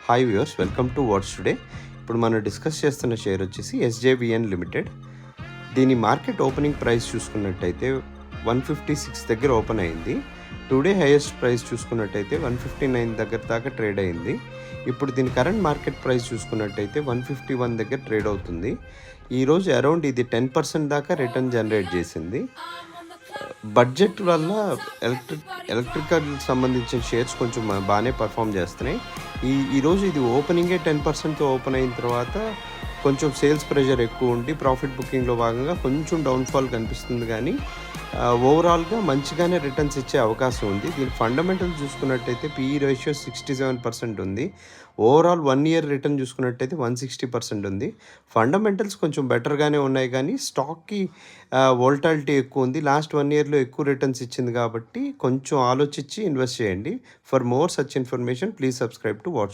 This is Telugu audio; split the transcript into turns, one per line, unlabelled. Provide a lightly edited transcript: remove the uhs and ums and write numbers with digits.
Hi viewers, welcome to what's today. ఇప్పుడు మనం డిస్కస్ చేస్తున్న షేర్ వచ్చేసి ఎస్జేవిఎన్ లిమిటెడ్. దీని మార్కెట్ ఓపెనింగ్ ప్రైస్ చూసుకున్నట్టయితే 156 దగ్గర ఓపెన్ అయింది. టుడే హైయెస్ట్ ప్రైస్ చూసుకున్నట్టయితే 159 దగ్గర దాకా ట్రేడ్ అయింది. ఇప్పుడు దీని కరెంట్ మార్కెట్ ప్రైస్ చూసుకున్నట్టయితే 151 దగ్గర ట్రేడ్ అవుతుంది. ఈరోజు అరౌండ్ ఇది 10% దాకా రిటర్న్ జనరేట్ చేసింది. బడ్జెట్ వల్ల ఎలక్ట్రికల్ సంబంధించిన షేర్స్ కొంచెం బాగానే పర్ఫామ్ చేస్తున్నాయి. ఈరోజు ఇది ఓపెనింగే 10%తో ఓపెన్ అయిన తర్వాత కొంచెం సేల్స్ ప్రెషర్ ఎక్కువ ఉండి ప్రాఫిట్ బుకింగ్లో భాగంగా కొంచెం డౌన్ఫాల్ కనిపిస్తుంది, కానీ ఓవరాల్గా మంచిగానే రిటర్న్స్ ఇచ్చే అవకాశం ఉంది. దీని ఫండమెంటల్ చూసుకున్నట్టయితే పీఈ రేషియో 67% ఉంది. ఓవరాల్ 1 ఇయర్ రిటర్న్ చూసుకున్నట్టయితే 160% ఉంది. ఫండమెంటల్స్ కొంచెం బెటర్గానే ఉన్నాయి, కానీ స్టాక్కి వోల్టాలిటీ ఎక్కువ ఉంది. లాస్ట్ 1 ఇయర్లో ఎక్కువ రిటర్న్స్ ఇచ్చింది కాబట్టి కొంచెం ఆలోచించి ఇన్వెస్ట్ చేయండి. For more such information please subscribe to watts.